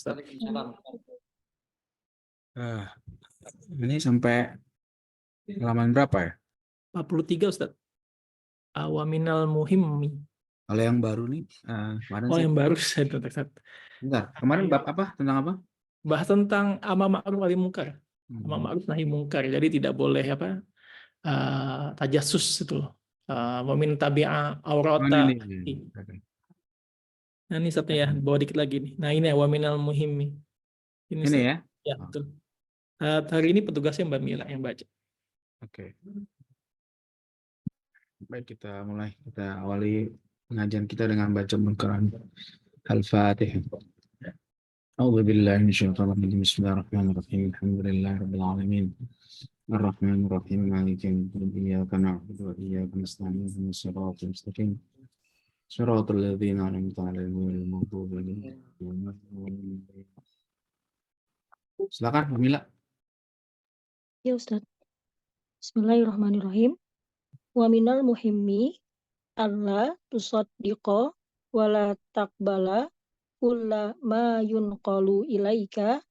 Ustaz. Ini sampai halaman berapa ya? 43 Ustaz. Awaminal muhimmi. Kalau yang baru nih, kemarin Oh, sih. yang baru saya Ustaz. Bentar, kemarin bab apa? Tentang apa? Bahas tentang amar ma'ruf nahi munkar. Amar ma'ruf nahi munkar. Jadi tidak boleh tajassus itu. Wamin tabi'a aurata. Ini. Nah, ini satu ya, bawa dikit lagi nih. Nah, ini waminal muhimmi. Ini Ustaz. ya? Ya, betul. Hari ini petugasnya Mbak Mila yang baca. Oke. Baik, kita awali pengajian kita dengan baca Al-Quran. Al-Fatihah. A'udzu billahi minasyaitonir rajim. Bismillahirrahmanirrahim. Alhamdulillahirabbil alamin. Ar-Rahmanir Rahim. Maliki yaumiddin. Iyyaka na'budu wa iyyaka nasta'in. Ihdinas siratal mustaqim. Shiratal ladzina an'amta 'alaihim ghairil maghdubi 'alaihim waladdallin. Silakan, Kamila. Ya Ustaz. Bismillahirrahmanirrahim. Wa minal muhimmi alla tusaddiqa wa la taqbala kulla ma yunqalu ilaika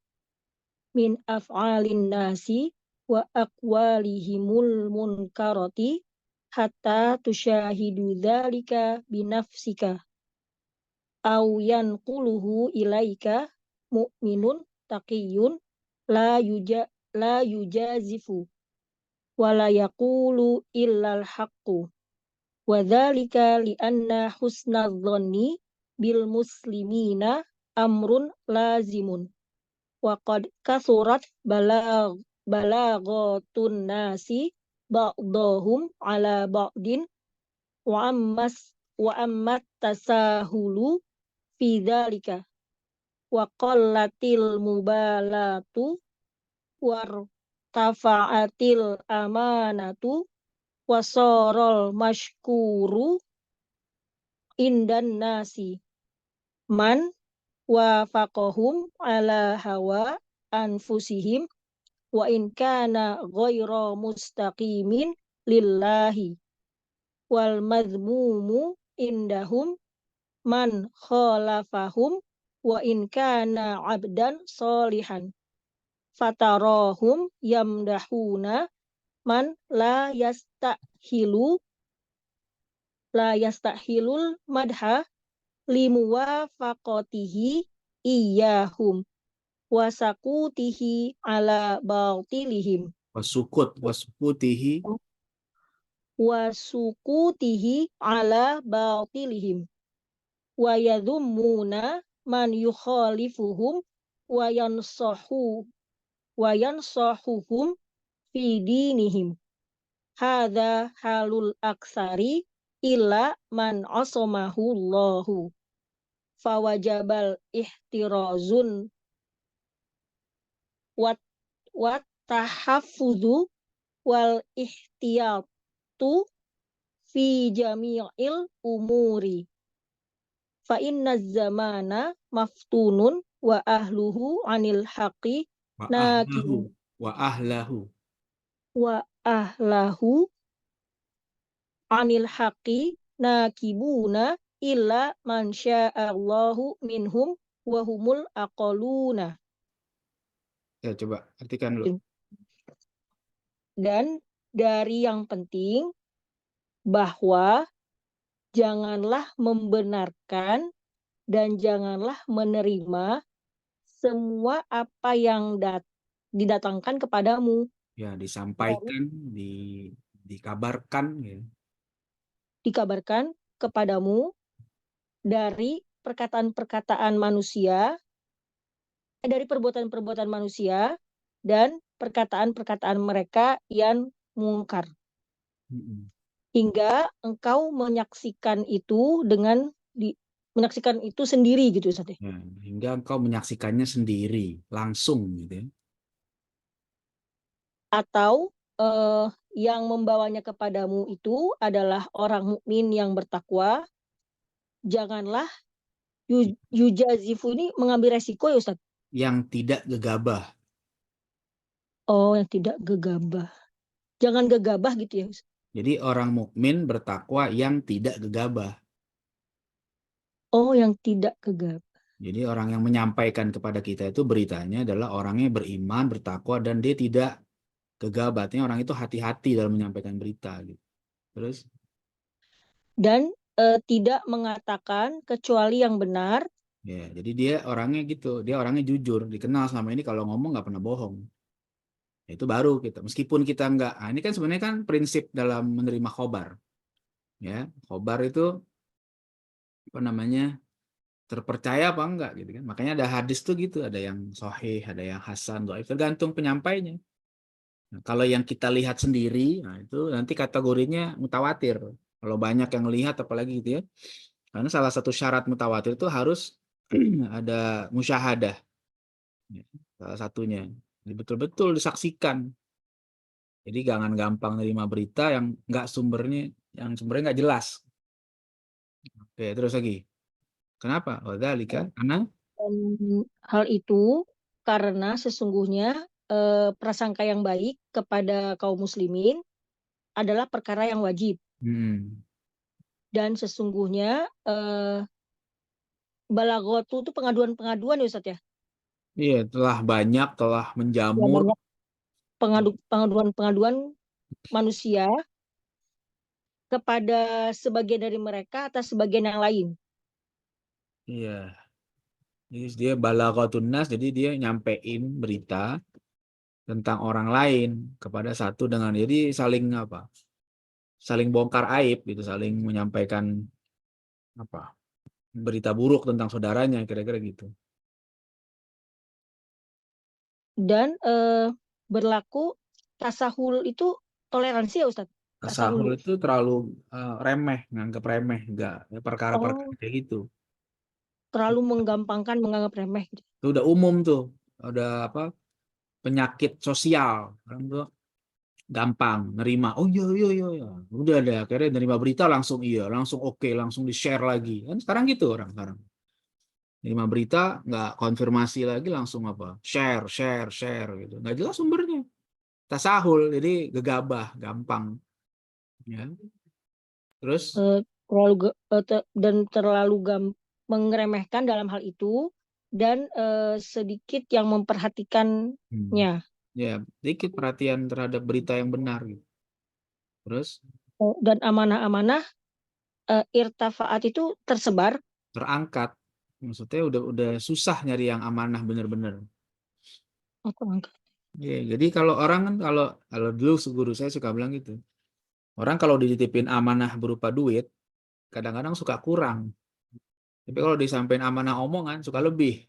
min af'alin nasi wa aqwalihimul munkarati hatta tusyahidu dzalika binafsika aw yanquluhu ilaika mu'minun taqiyyun la yujazifu wala yaqulu illal haqqu wa dzalika li anna husnadh-dhanni bil muslimina amrun lazimun wa qad kathurat balaghatun nasi ba'dahum ala ba'din wa ammat tasahulu fi dzalika wa qallatil mubalatu war tafa'atil amanatu wasorol mashkuru indan nasi man wafaqahum ala hawa anfusihim wa in kana ghayra mustaqimin lillahi wal madhmumu indahum man khalafahum wa in kana abdan solihan fatarahum yamdahuna man la yastahilul madha limuwafaqatihi iyyahum wasakutihi ala batilihim wasukutihi ala batilihim wa yadhummuna man yukhalifuhum wa yansahuhum fi dinihim hadza halul aksari illa man asamahu Allahu fawajabal ihtirazun wat tahaffudhu wal ihtiyatu fi jami'il umuri fa inna zamana maftunun wa ahluhu anil haqi wa ahlahu anil haqi nakibuna illa man sya'allahu minhum wa humul aqaluna. Ya, coba artikan dulu. Dan dari yang penting bahwa janganlah membenarkan dan janganlah menerima semua apa yang didatangkan kepadamu. Ya, disampaikan, dikabarkan ya. Dikabarkan kepadamu dari perkataan-perkataan manusia, dari perbuatan-perbuatan manusia dan perkataan-perkataan mereka yang mungkar. Hingga engkau menyaksikan itu menyaksikan itu sendiri gitu Ustaz. Ya, hingga engkau menyaksikannya sendiri langsung gitu ya. Atau yang membawanya kepadamu itu adalah orang mukmin yang bertakwa. Janganlah yujazifu ini mengambil resiko ya Ustaz. Yang tidak gegabah. Oh, yang tidak gegabah. Jangan gegabah gitu ya Ustaz. Jadi orang mukmin bertakwa yang tidak gegabah. Oh, yang tidak gegabah. Jadi orang yang menyampaikan kepada kita itu beritanya adalah orangnya beriman, bertakwa, dan dia tidak gegabah. Orang itu hati-hati dalam menyampaikan berita. Gitu. Terus? Dan tidak mengatakan kecuali yang benar. Ya, jadi dia orangnya gitu. Dia orangnya jujur. Dikenal selama ini kalau ngomong nggak pernah bohong. Itu baru kita. Meskipun kita nggak. Nah, ini kan sebenarnya kan prinsip dalam menerima khobar. Ya, khobar itu apa namanya? Terpercaya apa enggak gitu kan. Makanya ada hadis tuh gitu, ada yang sahih, ada yang hasan, dhaif, tergantung penyampainya. Nah, kalau yang kita lihat sendiri, nah itu nanti kategorinya mutawatir. Kalau banyak yang lihat apalagi gitu ya. Karena salah satu syarat mutawatir itu harus ada musyahadah. Ya, salah satunya. Jadi betul-betul disaksikan. Jadi jangan gampang nerima berita yang sumbernya nggak jelas. Oke, terus lagi. Kenapa? Wadzalika karena Hal itu karena sesungguhnya prasangka yang baik kepada kaum muslimin adalah perkara yang wajib. Dan sesungguhnya balagotu itu pengaduan-pengaduan ya Ustaz ya? iya, telah Ya, menjamur. banyak pengaduan-pengaduan manusia kepada sebagian dari mereka atas sebagian yang lain. Iya. Jadi dia balaghatun nas, jadi dia nyampein berita tentang orang lain kepada satu dengan jadi saling apa? Saling bongkar aib gitu, saling menyampaikan apa? Berita buruk tentang saudaranya kira-kira gitu. Dan berlaku tasahul itu toleransi ya Ustaz? Tasahul itu terlalu remeh, nganggap remeh, enggak perkara-perkara Oh, kayak gitu. terlalu menggampangkan, menganggap remeh gitu. Itu udah umum tuh, udah apa? Penyakit sosial. Orang tuh gampang nerima. Oh iya iya iya iya. Udah ada akhirnya nerima berita langsung iya, langsung oke, langsung di-share lagi. Kan sekarang gitu orang sekarang. Nerima berita nggak konfirmasi lagi langsung apa? Share, share, share gitu. Nggak jelas sumbernya. Tasahul, jadi gegabah, gampang. Ya. Terus Dan terlalu mengeremehkan dalam hal itu dan sedikit yang memperhatikannya. ya, sedikit perhatian terhadap berita yang benar gitu. Terus Dan amanah-amanah irtafaat itu tersebar. terangkat. Maksudnya udah susah nyari yang amanah bener-bener. Ya, jadi kalau orang kan kalau dulu guru saya suka bilang gitu. Orang kalau dititipin amanah berupa duit, kadang-kadang suka kurang. Tapi kalau disampaikan amanah omongan, suka lebih.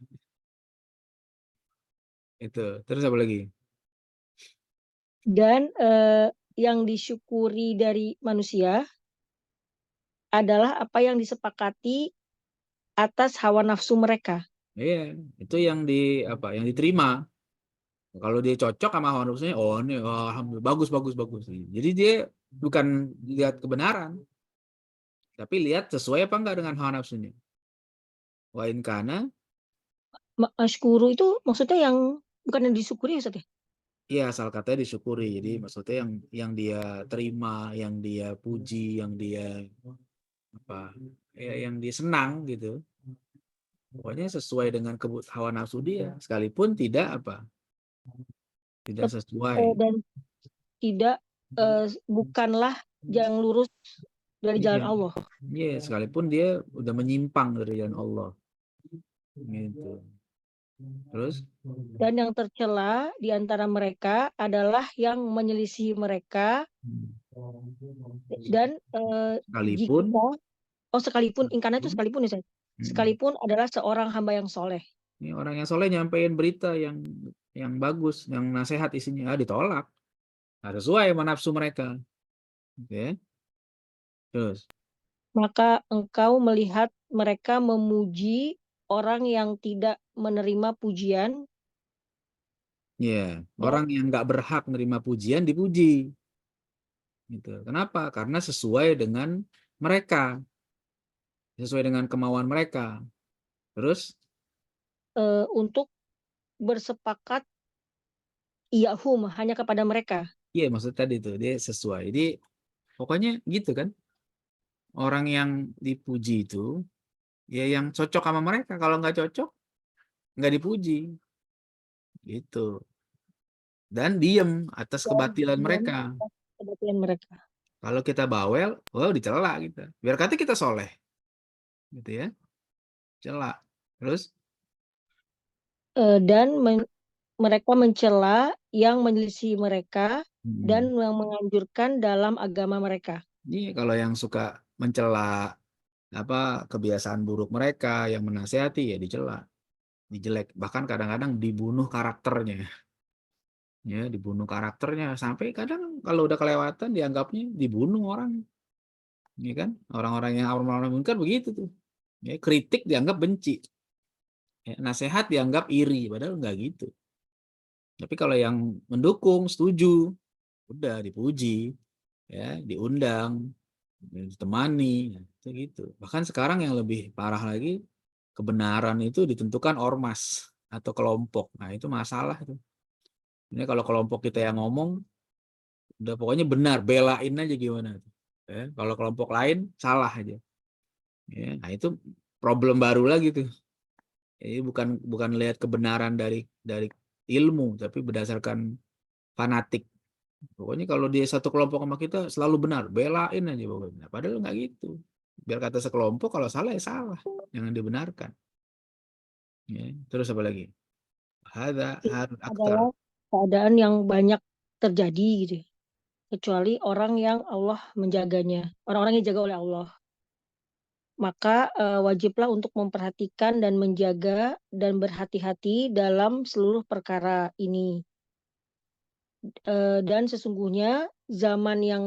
Itu. Terus apa lagi? Dan yang disyukuri dari manusia adalah apa yang disepakati atas hawa nafsu mereka. Iya, itu yang yang diterima. Kalau dia cocok sama hawa nafsunya, oh ini alhamdulillah bagus bagus bagus. Jadi dia bukan lihat kebenaran, tapi lihat sesuai apa enggak dengan hawa nafsunya. Wa in kana, Masykuru itu maksudnya yang bukan yang disyukuri ya Ustaz ya? iya asal katanya disyukuri. Jadi maksudnya yang dia terima, yang dia puji, yang dia apa ya yang dia senang gitu. Pokoknya sesuai dengan hawa nafsu dia, sekalipun tidak sesuai. Dan tidak bukanlah yang lurus dari jalan Iya, Allah. iya, sekalipun dia udah menyimpang dari jalan Allah. Gitu. Terus? Dan yang tercela di antara mereka adalah yang menyelisihi mereka dan Sekalipun sekalipun ingkana itu sekalipun ya Ustaz. Sekalipun adalah seorang hamba yang soleh. ini orang yang soleh nyampein berita yang bagus, yang nasihat isinya ditolak. Nggak sesuai sama nafsu mereka. Oke. Terus? Maka engkau melihat mereka memuji orang yang tidak menerima pujian. Ya, Ya, orang yang nggak berhak menerima pujian dipuji. Gitu. Kenapa? Karena sesuai dengan mereka, sesuai dengan kemauan mereka. Terus? untuk bersepakat iyahum hanya kepada mereka. Iya, maksud tadi tuh dia sesuai. Jadi pokoknya gitu kan. Orang yang dipuji itu ya yang cocok sama mereka. Kalau nggak cocok, nggak dipuji. Gitu. Dan diem atas dan kebatilan diam mereka. atas kebatilan mereka. Kalau kita bawel, dicela kita. Biar kata kita soleh. Gitu ya. Cela. Terus? Dan mereka mencela yang menyelisih mereka dan Hmm. yang menganjurkan dalam agama mereka. Ini kalau yang suka mencela kebiasaan buruk mereka, yang menasehati ya dicela, dijelek, bahkan kadang-kadang dibunuh karakternya. Ya, dibunuh karakternya sampai kadang kalau udah kelewatan dianggapnya dibunuh orang. Ya kan? Orang-orang yang amar ma'ruf munkar begitu tuh. Ya, kritik dianggap benci. Ya, nasihat dianggap iri, padahal nggak gitu. Tapi kalau yang mendukung, setuju, udah dipuji, ya, diundang, ditemani, itu gitu. Bahkan sekarang yang lebih parah lagi, kebenaran itu ditentukan ormas atau kelompok. Nah, itu masalah itu. Ini kalau kelompok kita yang ngomong, udah pokoknya benar, belain aja gimana. Ya, kalau kelompok lain salah aja. Ya, nah itu problem baru lagi tuh. Jadi bukan lihat kebenaran dari ilmu, tapi berdasarkan fanatik. Pokoknya kalau dia satu kelompok sama kita selalu benar, belain aja pokoknya. Padahal nggak gitu. Biar kata sekelompok kalau salah ya salah, jangan dibenarkan. Ya, terus apa lagi? Ini Harun aktar. adalah keadaan yang banyak terjadi gitu ya. Kecuali orang yang Allah menjaganya, orang-orang yang dijaga oleh Allah. Maka wajiblah untuk memperhatikan dan menjaga dan berhati-hati dalam seluruh perkara ini. Dan sesungguhnya zaman yang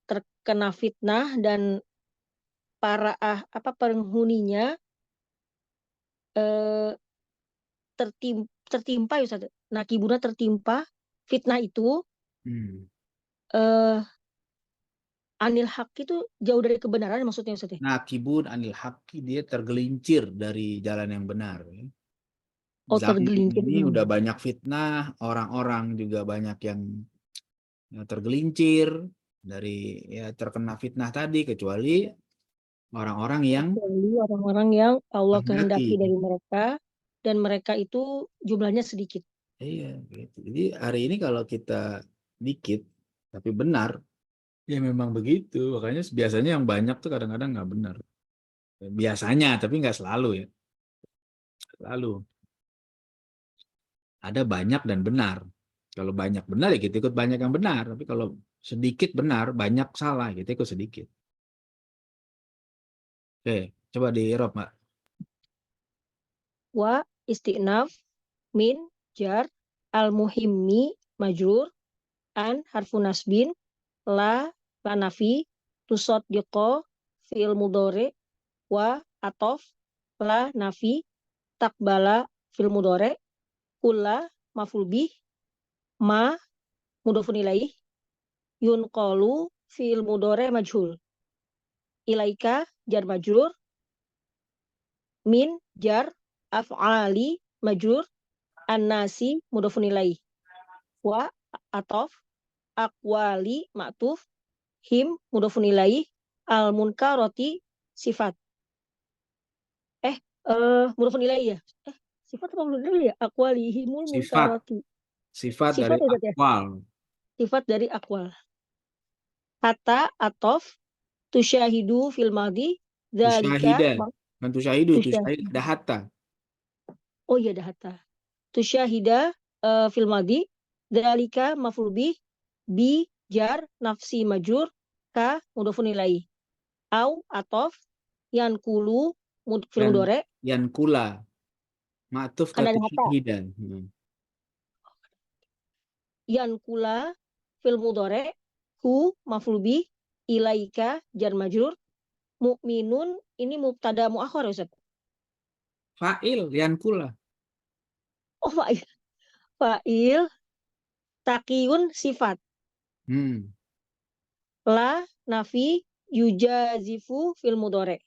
terkena fitnah dan para penghuninya eh, tertimpa ya Ustaz. Nakibuna tertimpa fitnah itu Hmm. eh, anil hak itu jauh dari kebenaran maksudnya Ustaz ya? Nakibun anil haqqi, dia tergelincir dari jalan yang benar. Ya. Oh Zaman tergelincir. ini udah banyak fitnah, orang-orang juga banyak yang tergelincir dari terkena fitnah tadi, kecuali orang-orang yang Kecuali orang-orang yang Allah kehendaki menghendaki. dari mereka dan mereka itu jumlahnya sedikit. Iya, gitu. Jadi hari ini kalau kita dikit tapi benar, ya memang begitu. Makanya biasanya yang banyak tuh kadang-kadang nggak benar. Biasanya, tapi nggak selalu ya. Selalu ada banyak dan benar. Kalau banyak benar ya kita ikut banyak yang benar. Tapi kalau sedikit benar, banyak salah, kita ikut sedikit. Oke, coba di Eropa, Mbak. Wa istinaf min jar al muhimmi majrur an harfu nasbin la nafi tusod diqo fi'il mudore wa atof la nafi takbala fil mudore kula maful bih ma mudofun ilaih yunqalu fi'il mudore majhul ilaika jar majrur min jar af'ali majrur an-nasi mudofun ilaih wa atof akwali ma'tuf him mudofun ilaih al munkaroti sifat mudofun ilaih ya sifat apa mudofun ilaih ya akwalihimul Sifat, munkaroti sifat sifat dari ya Zat, ya akwal. sifat dari akwal kata atof tusyahidu fil madi zalika Tusyahida. Kan tusyahidu, tusyahid tusyahida ada hatta. oh iya dah hatta tusyahida fil madi zalika maf'ul bih bi jar nafsi majur ka mudofun ilaih au atof yan kulu fil Dan mudore yan kula. Ma'tuf kan ke ada hatta tusyahidan. yan kula fil mudore hu maf'ul bih ilaika jar majrur mukminun ini mubtada muakhar ya Ustaz? Fa'il, yan kula. Oh fa'il takiyun sifat Hmm. la nafi yujazifu fil mudore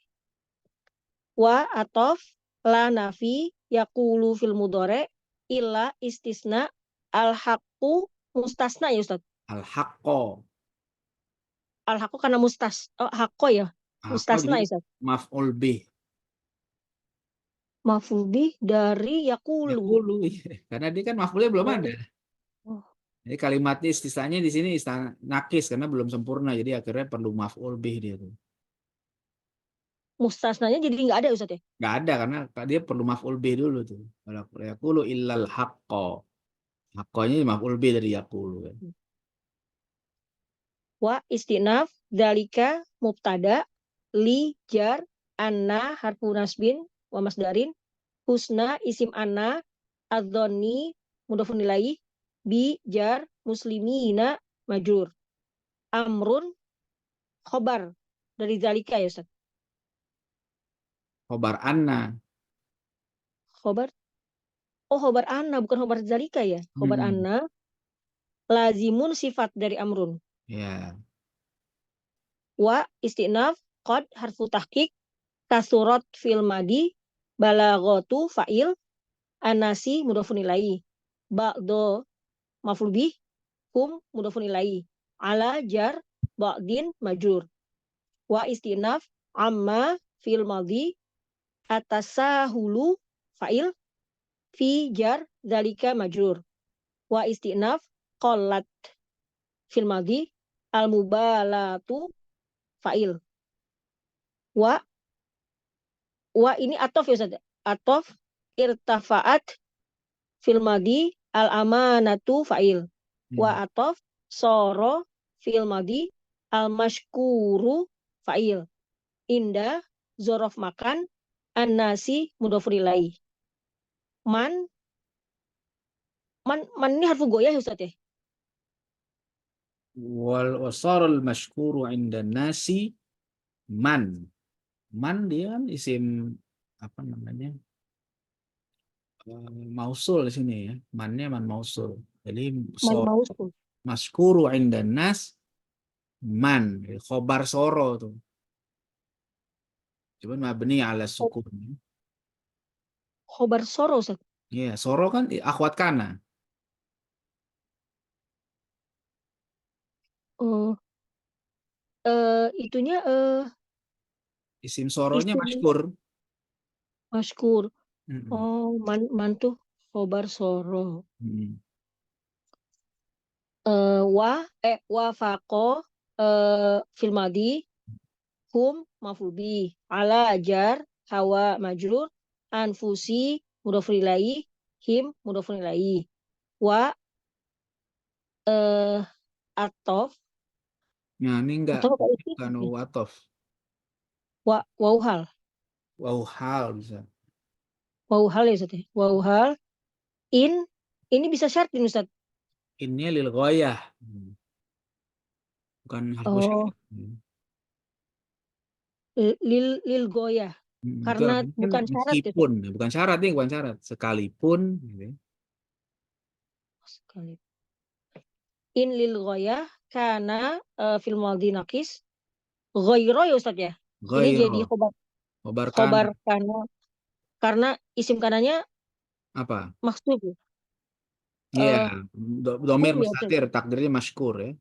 wa atof la nafi yakulu fil mudore illa istisna al haqqu mustasna ya Ustaz Al-haqqo. al haqqu karena haqqo ya Haqqo mustasna jadi ya Ustaz maf'ul bih. Maf'ul bih dari yakulu. Yaqulu, iya. Karena dia kan maf'ulnya belum ada. Oh. Jadi kalimatnya istisnanya di sini nakis karena belum sempurna. Jadi akhirnya perlu maf'ul bih dia tuh. Mustasnanya jadi nggak ada Ustaz ya? Nggak ada karena dia perlu maf'ul bih dulu tuh. Kalau yaqulu illal haqqo. Haqqonya maf'ul bih dari yaqulu kan. Wa istinaf dalika mubtada li jar anna harfu nasbin wa masdarin husna isim anna adzoni mudhafun ilaih bi jar muslimina majrur amrun khobar dari zalika ya Ustaz. Khobar anna. Khobar, oh khobar anna bukan khobar zalika ya. Khobar Hmm. anna lazimun sifat dari amrun. Ya. Wa istinaf qad harfu tahqiq kasurat fil madi balaghatu fa'il anasi mudhafun ilaih ba'do maf'ul bih hum mudhafun ilaih ala jar ba'din majrur wa istinaf amma fil madi atasahulu fa'il fi jar zalika majrur wa istinaf qallat fil madi al mubalatu fa'il wa ini atof ya Ustaz. Atof irtafaat fil madi al amanatu fa'il wa atof soro fil madi al mashkuru fa'il inda zorof makan an-nasi mudhafun ilaih man ini harfu goyah ya Ustaz ya? Wal wasarul mashkuru inda nasi man. Man dia kan isim apa namanya? Mausul di sini ya. Mannya man mausul. Jadi Man mausul. mashkuru inda nas man. Khobar soro tuh. Cuman mabni ala sukun. Khobar soro Ustaz. Iya, soro kan akhwat kana. Oh, itunya Isim soronya isim mashkur. mashkur. Mm-mm. Oh, man tuh khobar soro. Mm. Wafaqo fil madi hum maf'ul bih ala jar hawa majrur anfusi mudhafun ilaih him mudhafun ilaih wa atof Nah, ini enggak atau apa itu bukan watof. wauhal Wauhal bisa. ya Ustaz ya wauhal ini bisa syartin Ustaz. Ini lil ghoyah. Bukan harfu Oh, syarat. lil goyah Itu karena artinya kan bukan syarat ya Ustaz. meskipun, bukan syarat nih, bukan syarat. Sekalipun, gitu. Sekali. In lil goyah karena fil madhi naqis ghairo ya Ustaz ya. Ini jadi Ghairo, khobar khobar kana. karena isim kanannya Apa? maksud ya. Iya, Eh, domir hum ya Ustaz. mustatir, takdirnya masykur ya.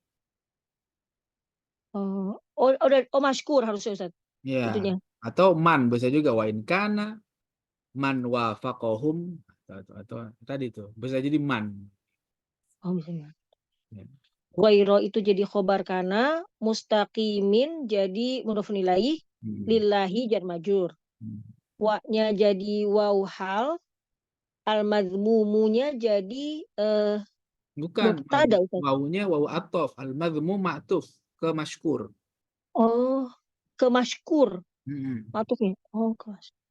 Masykur harusnya Ustaz. Iya. Itunya. Atau man bisa juga wa in kana man wafaqahum atau tadi tuh bisa jadi man. Oh misalnya. Ya. Ghairo itu jadi khobar kana, mustaqimin jadi mudhofun ilaih, Hmm. lillahi jar majur. Hmm. Wa-nya jadi waw hal, al-madhmumunya jadi Bukan, mubtada Ustaz. wawunya wawu atof, al-madhmu ma'tuf ke masykur. Oh, ke masykur. Hmm. Matufnya. Oh, ke masykur.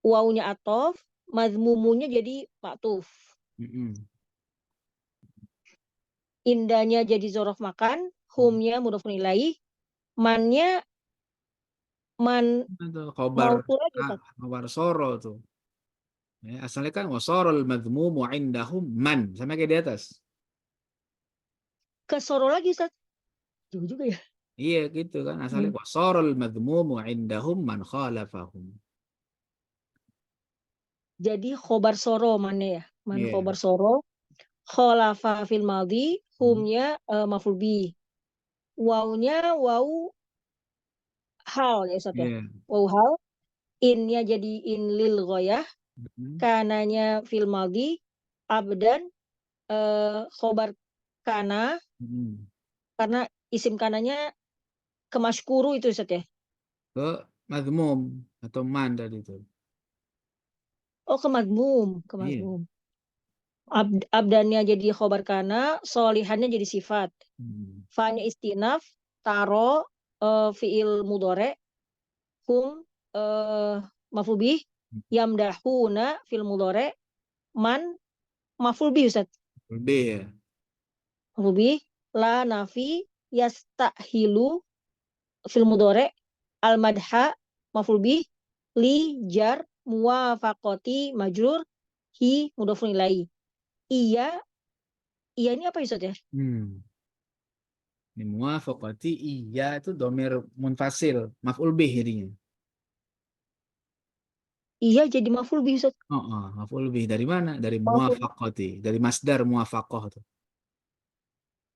Wawunya atof, madhmumunya jadi maktuf. Hmm. Indahnya jadi zorof makan, humnya mudhofun ilaih, mannya man Itu khobar mausul lagi Ustaz. khobar soro tuh. Ya, asalnya kan wasarul madhmumu indahum man sama kayak di atas. Ke soro lagi Ustaz. Jauh juga ya. Iya gitu kan asalnya wasarul madhmumu indahum man khalafahum. Jadi khobar soro mana ya? Man Iya. khobar soro. Kholafa fil maldi. Humnya maf'ul bih. Wawunya waw hal ya Ustaz ya. Iya. Waw hal. innya jadi in lil ghoyah, kananya fil maldi, abdan khobar kana, karena isim kananya ke maskuru itu Ustaz ya. Ke madmum atau man tadi itu. Oh ke madmum, ke Iya. madmum. Abdannya jadi khobar kana, solihannya jadi sifat. Fa-nya istinaf, taro fiil mudore, hum maf'ul bih, yamdahuna fil mudore, man maf'ul bih Ustaz. Lebih ya. Maf'ul bih, la nafi yastahilu fil mudore, al madha maf'ul bih, li jar muwafaqati majrur, hi mudhofun ilaihi. Iya ini apa Ustaz ya? Ini muwafaqati iya itu domir munfasil, maf'ul bih jadinya. Iya jadi maf'ul bih Ustaz. Maf'ul bih dari mana? Dari Maf'ul muwafaqati, dari masdar muwafaqah tuh.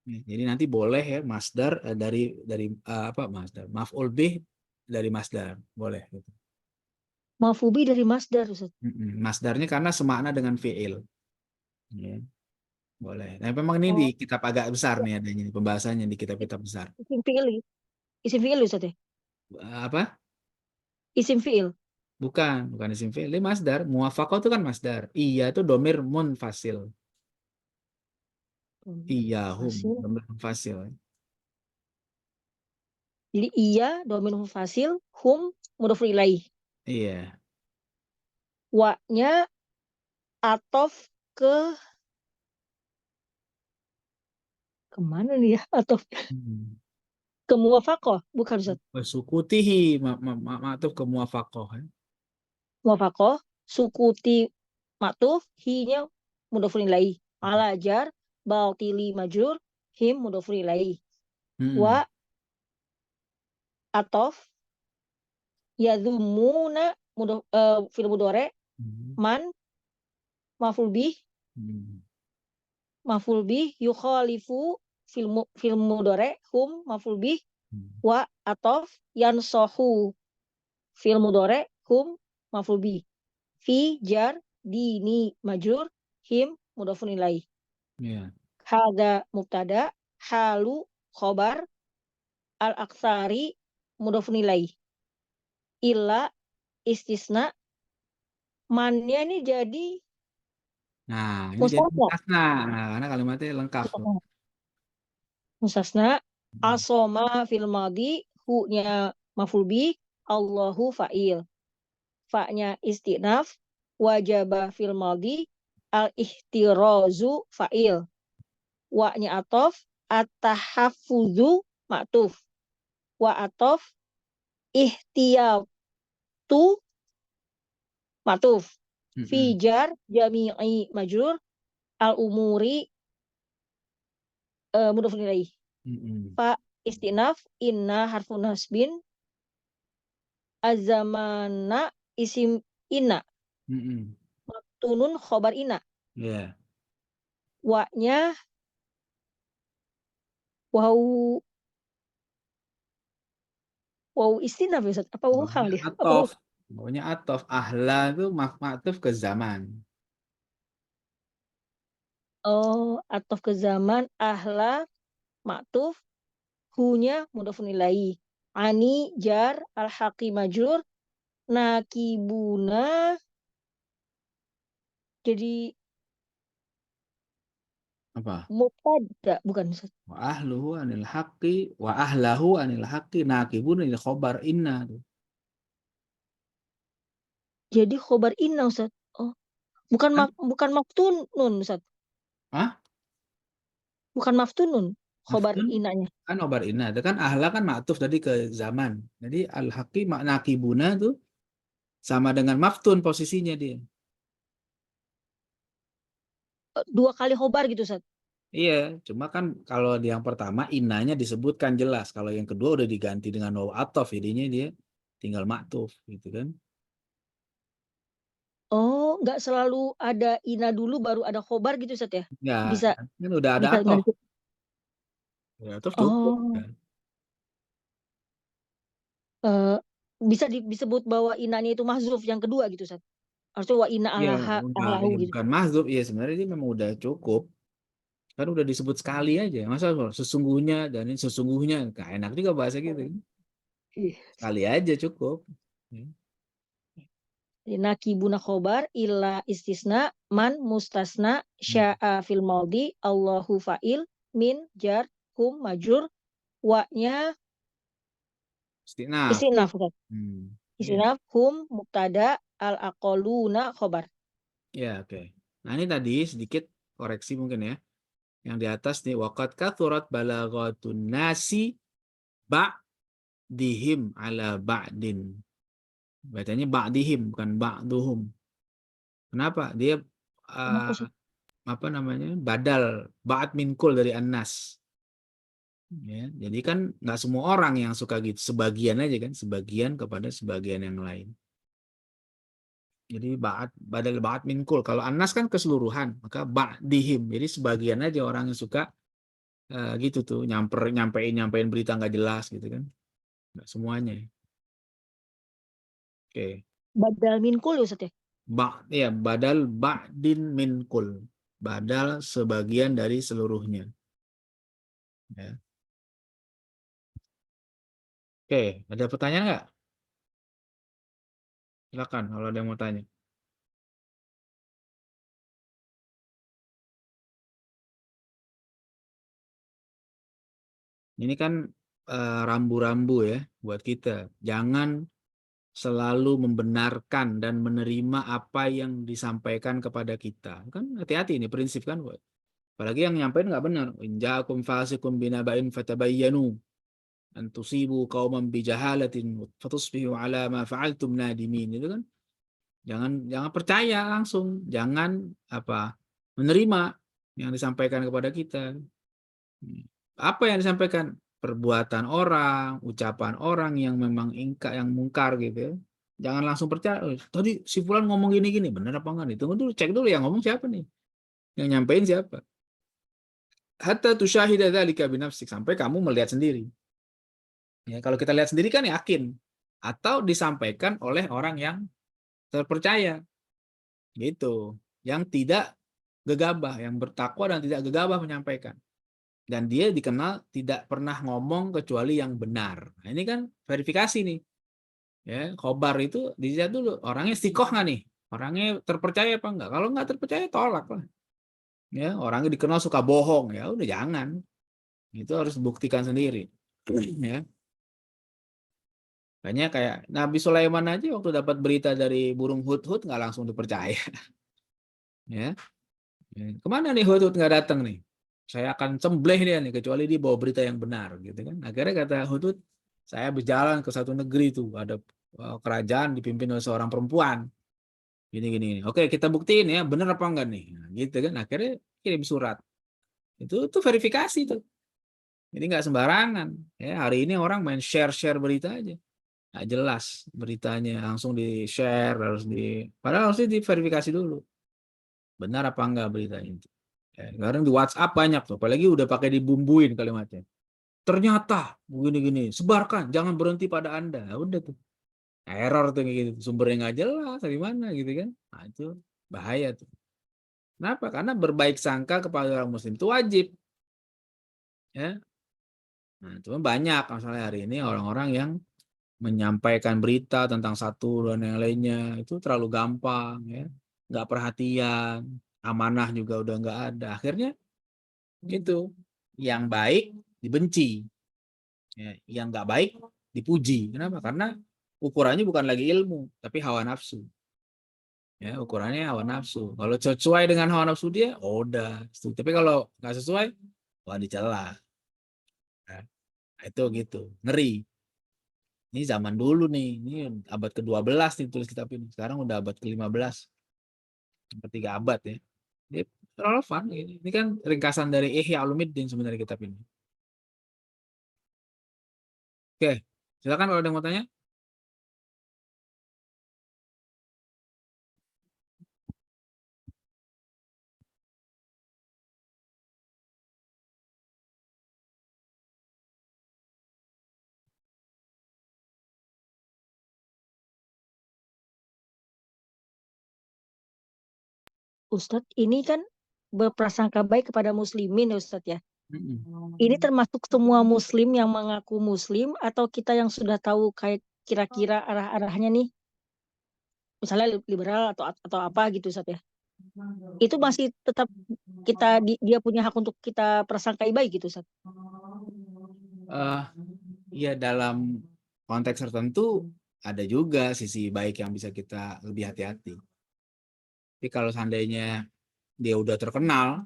Jadi nanti boleh ya masdar dari apa masdar? Maf'ul bih dari masdar, boleh gitu. maf'ul bih dari masdar Ustaz. Masdarnya karena semakna dengan fi'il. Ya, boleh. Nah, memang ini di Oh, kitab agak besar nih adanya pembahasannya di kitab-kitab besar. isim fi'il. Isim fi'il Ustaz ya? Apa? Isim fi'il. Bukan isim fi'il, ini masdar. Muwafaqah itu kan masdar. Iya itu domir munfasil. Iyahum, Fasil. domir munfasil. Jadi iya domir fasil, hum mudhofun ilaih. Iya. Wa-nya atof ke kemana nih ya? Atof ke muwafaqah, bukan Ustaz. Sukutihi ma'tuf ke muwafaqah. Muwafaqah, sukuti maktuf, hi-nya mudhofun ilaih. Ala jar, batili majrur, him mudhofun ilaih. Wa atof yadhumuna fil mudhari, man maf'ul bih yukhalifu fil mudhari, hum maf'ul bih, wa atof yansohu fil mudhari, hum maf'ul bih, fi jar dini majrur, him mudhofun ilaih. Hadza mubtada, halu khobar, al aksari mudhofun ilaih. Illa istisna, mannya ini jadi Nah, ini jadi mustasna. mustasna. Nah, karena kalimatnya lengkap. Mustasna, asoma fil madi, hu-nya maf'ul bih, Allahu fa'il. Fa-nya istinaf, wajaba fil madi, al-ihtirazu fa'il. Wa-nya atof, at-tahaffuzu ma'tuf. Wa atof, ihtiyatu ma'tuf. Fi jar jami'i majrur, al-umuri mudhofun ilaih. Fa istinaf, inna harfun nasbin, azamana isim inna, tunun khobar inna. Wa-nya wau istinaf ya Ustaz? Apa wau hal dia? Apa wau? Pokoknya atof. Ahla itu ma'tuf ke zaman. Oh, atof ke zaman, ahla ma'tuf, hu-nya mudhofun ilaih. Ani jar al-haqi majrur, nakibuna jadi Apa? mubtada, bukan Ustaz? Wa ahluhu anil haqqi wa ahlahu anil haqqi nakibun ini khobar inna. Jadi khobar inna Ustaz. Oh, bukan maftunun Ustaz. Hah? Bukan maftunun khobar Maftun inanya. kan khobar inna. Itu kan ahla kan ma'tuf tadi ke zaman. Jadi al haqqi nakibuna tuh sama dengan maftun posisinya dia. Dua kali khobar gitu Ustaz. Iya, cuma kan kalau di yang pertama innanya disebutkan jelas. Kalau yang kedua udah diganti dengan waw atof, jadinya dia tinggal maktuf gitu kan. Oh, nggak selalu ada ina dulu baru ada khobar gitu Ustaz ya? Ya, Bisa kan udah ada bisa atof. Ya, atof cukup. Oh, Ya. bisa disebut bahwa inanya itu mahzuf yang kedua gitu Ustaz. Harusnya wa inna Ya, enggak, ahlahu ya gitu. bukan mahdzub. Ya sebenarnya ini memang udah cukup. Kan udah disebut sekali aja. Masa sesungguhnya dan ini sesungguhnya. Nggak enak juga bahasa gitu. Ih. Sekali aja cukup. Ya. Nakibuna khobar illa istisna man mustasna sya'a fil maldi Allahu fa'il min jar hum majrur wa-nya Istinaf. istinaf kan? Ya, Istinaf hum mubtada al aqaluna khobar. ya, oke. Nah ini tadi sedikit koreksi mungkin ya. Yang di atas nih, waqad kathurat balaghatun nasi ba'dihim ala ba'din. Bacanya ba'dihim bukan ba'duhum. Kenapa? Dia Kenapa uh, sih? apa namanya? Badal ba'd min kul dari annas. Ya, jadi kan nggak semua orang yang suka gitu, sebagian aja kan, sebagian kepada sebagian yang lain. Jadi badal ba'd min kul. Kalau annas kan keseluruhan, maka ba'dihim. Jadi sebagian aja orang yang suka gitu tuh, nyampein berita nggak jelas gitu kan. Nggak semuanya. Oke. Badal min kul ya Ustaz ya? Ya, badal ba'din min kul. Badal sebagian dari seluruhnya. Ya. Oke, ada pertanyaan nggak? Silakan kalau ada yang mau tanya. Ini kan rambu-rambu ya buat kita. Jangan selalu membenarkan dan menerima apa yang disampaikan kepada kita. Kan hati-hati ini prinsip kan, Boy. Apalagi yang nyampein nggak benar. In ja'akum fasiqun binaba'in fatabayyanu an tusibu qauman bijahalatin fatusbihu ala ma fa'altum nadimin. Itu kan jangan jangan percaya langsung, jangan menerima yang disampaikan kepada kita. Apa yang disampaikan? Perbuatan orang, ucapan orang yang memang yang mungkar gitu ya. Jangan langsung percaya. "Oh, tadi si Fulan ngomong gini-gini, benar apa enggak nih? Tunggu dulu, cek dulu yang ngomong siapa nih? Yang nyampein siapa? Hatta tusyahida dzalika binafsik, sampai kamu melihat sendiri. Ya, kalau kita lihat sendiri kan yakin, atau disampaikan oleh orang yang terpercaya gitu, yang tidak gegabah, yang bertakwa dan tidak gegabah menyampaikan. Dan dia dikenal tidak pernah ngomong kecuali yang benar. Nah, ini kan verifikasi nih. Ya, khobar itu dilihat dulu orangnya istiqoh nggak nih? Orangnya terpercaya apa enggak? Kalau nggak terpercaya tolak lah. Ya, orangnya dikenal suka bohong, ya udah jangan. Itu harus buktikan sendiri. Ya. Makanya kayak Nabi Sulaiman aja waktu dapat berita dari burung hudhud nggak langsung dipercaya. Ya. Kemana nih hudhud nggak datang nih? Saya akan cembleh dia nih kecuali dia bawa berita yang benar gitu kan. Akhirnya kata hudhud, saya berjalan ke satu negeri tuh ada kerajaan dipimpin oleh seorang perempuan. Gini. Oke, kita buktiin ya benar apa enggak nih. Nah, gitu kan. Akhirnya kirim surat. Itu verifikasi tuh. Jadi nggak sembarangan. Ya, hari ini orang main share-share berita aja. Nggak jelas beritanya langsung di-share padahal harusnya diverifikasi dulu. Benar apa enggak beritanya itu. Ya, sekarang di WhatsApp banyak tuh, apalagi udah pakai dibumbuin kalimatnya. Ternyata begini-gini, sebarkan, jangan berhenti pada Anda. Nah, udah tuh. Error tuh gitu, sumbernya nggak jelas dari mana gitu kan. Nah, itu bahaya tuh. Kenapa? Karena berbaik sangka kepada orang muslim itu wajib. Ya. Nah, cuma banyak masalah hari ini orang-orang yang menyampaikan berita tentang satu dan yang lainnya itu terlalu gampang ya. Nggak perhatian, amanah juga udah nggak ada. Akhirnya itu yang baik dibenci, ya, yang nggak baik dipuji. Kenapa? Karena ukurannya bukan lagi ilmu, tapi hawa nafsu. Ya, ukurannya hawa nafsu. Kalau sesuai dengan hawa nafsu dia, oh udah. Tapi kalau nggak sesuai, wah dicela. Nah, itu gitu. Ngeri. Ini zaman dulu nih. Ini abad ke-12 nih tulis kitab ini. Sekarang udah abad ke-15. Sampai 3 abad ya. Ini relevan. Ini kan ringkasan dari Ihya Ulumuddin sebenarnya kitab ini. Oke, silakan kalau ada yang mau tanya. Ustadz, ini kan berprasangka baik kepada muslimin ya Ustadz ya. Mm-mm. Ini termasuk semua muslim yang mengaku muslim atau kita yang sudah tahu kayak kira-kira arah-arahnya nih, misalnya liberal atau apa gitu Ustadz ya. Itu masih tetap dia punya hak untuk kita prasangkai baik gitu Ustadz. Eh, ya dalam konteks tertentu ada juga sisi baik yang bisa kita lebih hati-hati. Tapi kalau seandainya dia udah terkenal,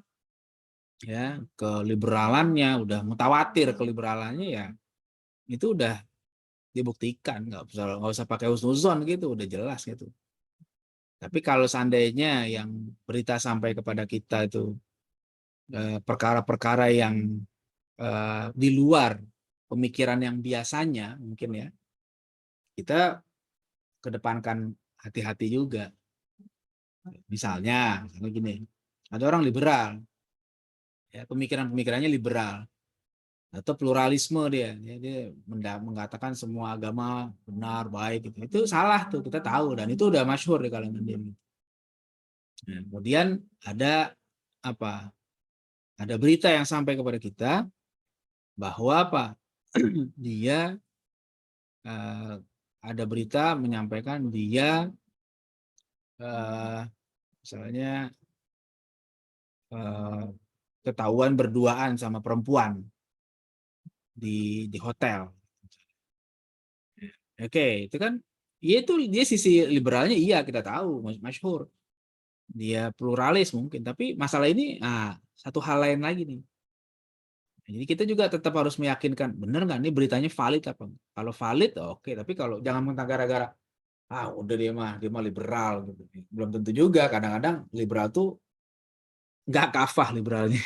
ya keliberalannya, udah mutawatir keliberalannya, ya itu udah dibuktikan, nggak usah pakai husnuzon gitu, udah jelas gitu. Tapi kalau seandainya yang berita sampai kepada kita itu perkara-perkara yang di luar pemikiran yang biasanya mungkin ya, kita kedepankan hati-hati juga. Misalnya gini, ada orang liberal, ya pemikirannya liberal atau pluralisme dia mengatakan semua agama benar baik gitu. Itu salah tuh, kita tahu, dan itu udah masyhur di kalangan dia. Nah, kemudian ada apa? Ada berita yang sampai kepada kita bahwa apa? Dia ada berita menyampaikan dia misalnya ketahuan berduaan sama perempuan di hotel. Oke, itu kan, ya itu dia sisi liberalnya, iya kita tahu, masyhur. Dia pluralis mungkin, tapi masalah ini satu hal lain lagi nih. Jadi kita juga tetap harus meyakinkan, bener nggak nih beritanya valid apa? Kalau valid, oke. Tapi kalau jangan mentang gara-gara udah dia mah liberal gitu. Belum tentu juga. Kadang-kadang liberal tuh nggak kafah liberalnya.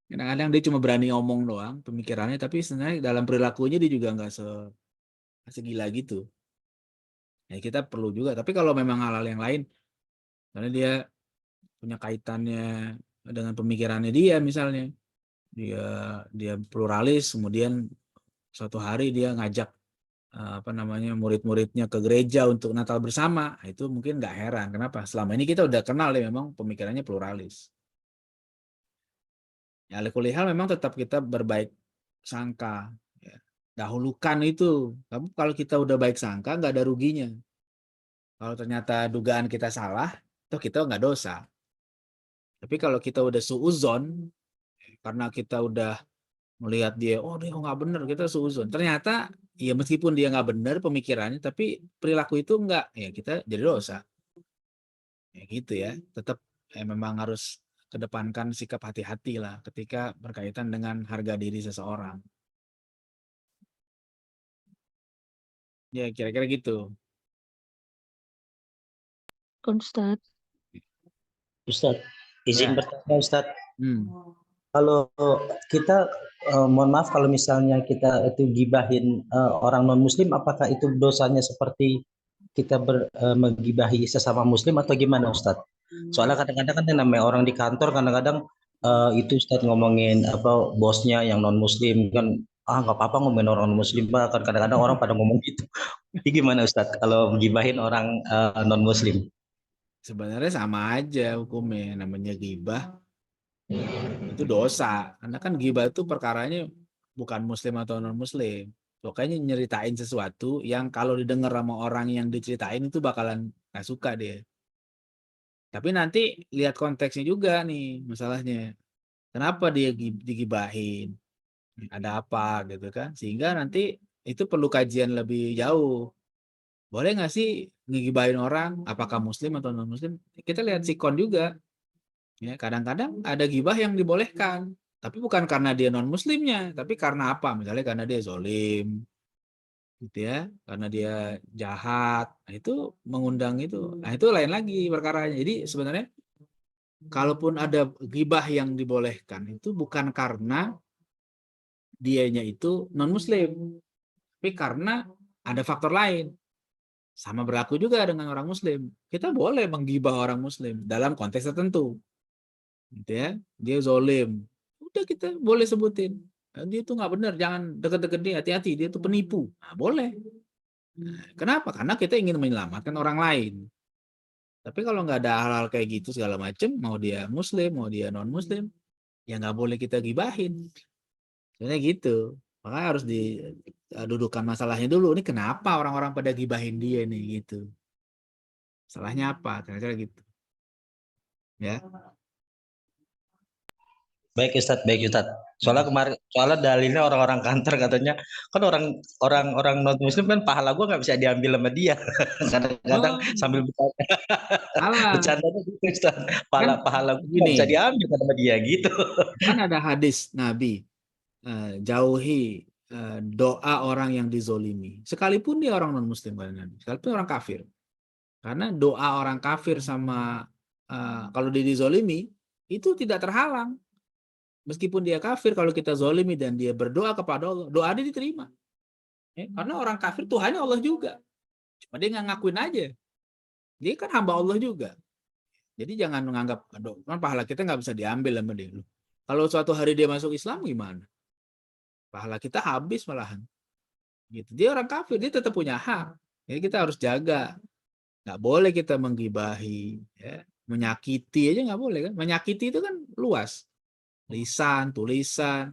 Kadang-kadang dia cuma berani ngomong doang pemikirannya, tapi sebenarnya dalam perilakunya dia juga nggak segila gitu. Ya kita perlu juga. Tapi kalau memang hal-hal yang lain, karena dia punya kaitannya dengan pemikirannya dia, misalnya dia pluralis, kemudian suatu hari dia ngajak murid-muridnya ke gereja untuk Natal bersama, itu mungkin nggak heran. Kenapa? Selama ini kita udah kenal ya, memang pemikirannya pluralis. Ya, alaikulihal memang tetap kita berbaik sangka. Ya. Dahulukan itu. Tapi kalau kita udah baik sangka, nggak ada ruginya. Kalau ternyata dugaan kita salah, toh kita nggak dosa. Tapi kalau kita udah suuzon, karena kita udah melihat dia nggak benar, kita suuzon. Ternyata ya meskipun dia nggak benar pemikirannya, tapi perilaku itu nggak, ya kita jadi dosa. Ya gitu ya. Tetap memang harus kedepankan sikap hati-hati lah ketika berkaitan dengan harga diri seseorang. Ya kira-kira gitu. Ustadz. Ustadz, izin Ya. bertanya Ustadz. Kalau kita, mohon maaf kalau misalnya kita itu gibahin orang non-muslim, apakah itu dosanya seperti kita menggibahi sesama muslim atau gimana Ustadz? Soalnya kadang-kadang kan yang namanya orang di kantor, kadang-kadang itu Ustadz ngomongin apa bosnya yang non-muslim kan, nggak apa-apa ngomongin orang non-muslim, kan kadang-kadang orang pada ngomong gitu. Jadi gimana Ustadz kalau gibahin orang non-muslim? sebenarnya sama aja hukumnya, namanya ghibah itu dosa. Karena kan ghibah itu perkaranya bukan muslim atau non muslim. Pokoknya nyeritain sesuatu yang kalau didengar sama orang yang diceritain itu bakalan nggak suka dia. Tapi nanti lihat konteksnya juga nih masalahnya. Kenapa dia digibahin? Ada apa gitu kan? Sehingga nanti itu perlu kajian lebih jauh. Boleh nggak sih ngigibahin orang? Apakah muslim atau non muslim? Kita lihat sikon juga. Ya, kadang-kadang ada gibah yang dibolehkan, tapi bukan karena dia non muslimnya, tapi karena apa? Misalnya karena dia zolim, gitu ya, karena dia jahat. Nah, itu mengundang itu. Nah, itu lain lagi perkaranya. Jadi sebenarnya kalaupun ada gibah yang dibolehkan, itu bukan karena dianya itu non muslim, tapi karena ada faktor lain. Sama berlaku juga dengan orang muslim. Kita boleh menggibah orang muslim dalam konteks tertentu. Gitu ya, dia zolim, udah kita boleh sebutin dia itu nggak benar, jangan deket-deket dia, hati-hati dia itu penipu. Nah, boleh. Kenapa? Karena kita ingin menyelamatkan orang lain. Tapi kalau nggak ada hal-hal kayak gitu segala macem, mau dia muslim, mau dia non muslim, ya nggak boleh kita gibahin. Sebenarnya gitu. Makanya harus didudukan masalahnya dulu. Ini kenapa orang-orang pada gibahin dia nih gitu. Salahnya apa? Kira-kira gitu. Ya. Baik Ustadz, baik Ustadz. Soalnya dalilnya orang-orang kantor katanya kan orang non muslim kan pahala gua nggak bisa diambil sama dia. Kadang-kadang Oh, sambil bercanda, salah. bercandanya gitu Ustadz. Kan Pahala gua nggak gini, bisa diambil sama dia gitu. kan ada hadis Nabi, jauhi doa orang yang dizolimi. Sekalipun dia orang non-muslim, sekalipun orang kafir. Karena doa orang kafir sama kalau dia dizolimi, itu tidak terhalang. Meskipun dia kafir, kalau kita zolimi dan dia berdoa kepada Allah, doa dia diterima. Ya, karena orang kafir Tuhannya Allah juga. Cuma dia nggak ngakuin aja. Dia kan hamba Allah juga. Jadi jangan menganggap, aduh, kan pahala kita nggak bisa diambil sama dia. Kalau suatu hari dia masuk Islam gimana? Pahala kita habis malahan. Gitu. Dia orang kafir, dia tetap punya hak. Jadi kita harus jaga. Nggak boleh kita menggibahi. Ya. Menyakiti aja nggak boleh kan. Menyakiti itu kan luas. Lisan, tulisan.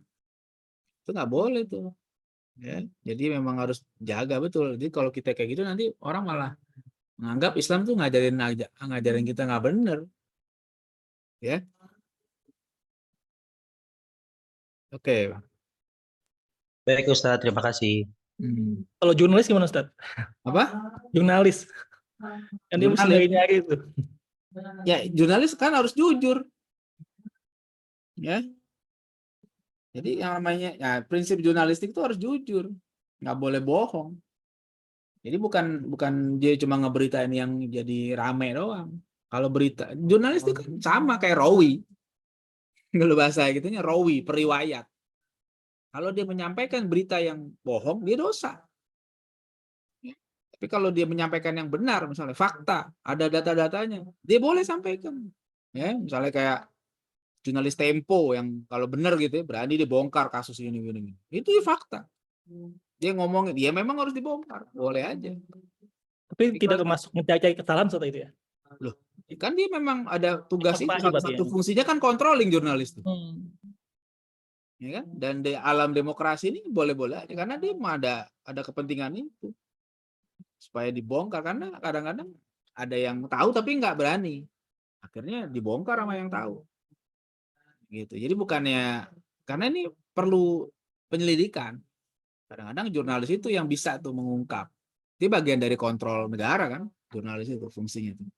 Itu nggak boleh tuh. Ya. Jadi memang harus jaga betul. Jadi kalau kita kayak gitu nanti orang malah menganggap Islam tuh ngajarin kita nggak bener. Ya. Oke. Baik Ustadz, terima kasih. Kalau jurnalis gimana Ustaz? Apa? Jurnalis. Kan dia mesti Jurnalis. nyari itu. Ya, jurnalis kan harus jujur. Ya. Jadi yang namanya ya prinsip jurnalistik itu harus jujur. Nggak boleh bohong. Jadi bukan dia cuma ngeberitain yang jadi rame doang. Kalau berita jurnalis itu kan sama kayak rawi. Kalau bahasa gitunya rawi, periwayat. Kalau dia menyampaikan berita yang bohong, dia dosa. Tapi kalau dia menyampaikan yang benar, misalnya fakta, ada data-datanya, dia boleh sampaikan. Ya, misalnya kayak jurnalis Tempo yang kalau benar gitu ya, berani dibongkar kasus ini. Itu ya fakta. Dia ngomongin, dia memang harus dibongkar, boleh aja. Tapi tidak termasuk mencari kesalahan Ustaz itu ya. Loh, kan dia memang ada tugas itu, Kampanye salah berarti satu ya. fungsinya kan controlling jurnalis tuh. Hmm. Ya kan? Dan di alam demokrasi ini boleh-boleh aja karena dia mah ada kepentingan itu. Supaya dibongkar karena kadang-kadang ada yang tahu tapi nggak berani. Akhirnya dibongkar sama yang tahu. Gitu. Jadi bukannya karena ini perlu penyelidikan. Kadang-kadang jurnalis itu yang bisa tuh mengungkap. Itu bagian dari kontrol negara kan, jurnalis itu fungsinya tuh.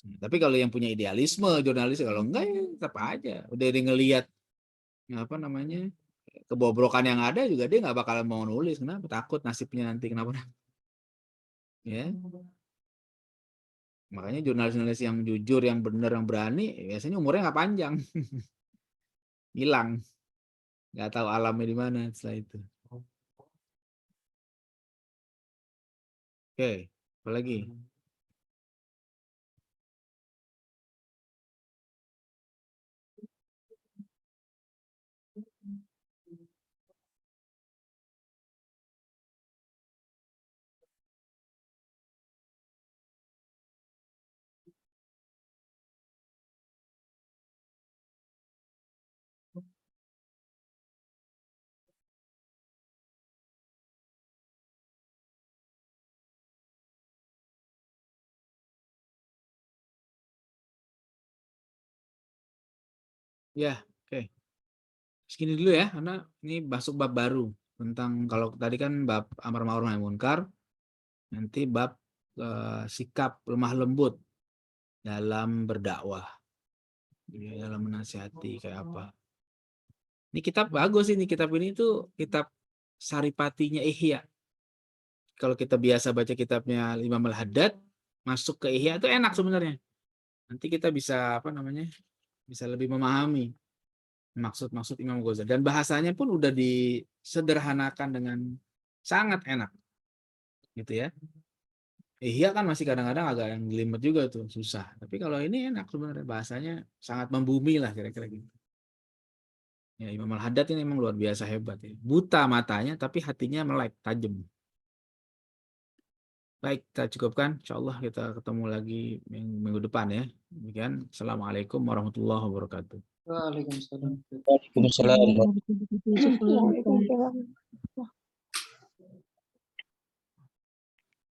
Tapi kalau yang punya idealisme jurnalis, kalau enggak ya tetap aja. Udah dia ngelihat apa namanya kebobrokan yang ada juga dia nggak bakalan mau nulis. Kenapa? Takut nasibnya nanti kenapa? Ya. Makanya jurnalis-jurnalis yang jujur, yang benar, yang berani, biasanya umurnya nggak panjang, hilang, nggak tahu alamnya di mana setelah itu. Oke, apa lagi? Ya, oke. Segini dulu ya, karena ini masuk bab baru tentang kalau tadi kan bab amar ma'ruf nahi munkar, nanti bab sikap lemah lembut dalam berdakwah, ya, dalam menasihati kayak apa. Ini kitab bagus ini, kitab ini tuh kitab Saripatinya Ihya. Kalau kita biasa baca kitabnya Imam Al-Haddad, masuk ke Ihya itu enak sebenarnya. Nanti kita bisa apa namanya? Bisa lebih memahami maksud-maksud Imam Ghazali dan bahasanya pun udah disederhanakan dengan sangat enak. Gitu ya. Ihya kan masih kadang-kadang agak yang jelimet juga tuh, susah. Tapi kalau ini enak sebenarnya, bahasanya sangat membumi lah kira-kira gitu. Ya, Imam Al-Haddad ini memang luar biasa hebat ya. Buta matanya tapi hatinya melek, tajam. Baik, kita cukupkan. Insyaallah kita ketemu lagi minggu depan ya. Demikian. Assalamualaikum warahmatullahi wabarakatuh. Waalaikumsalam. Waalaikumsalam. Waalaikumsalam.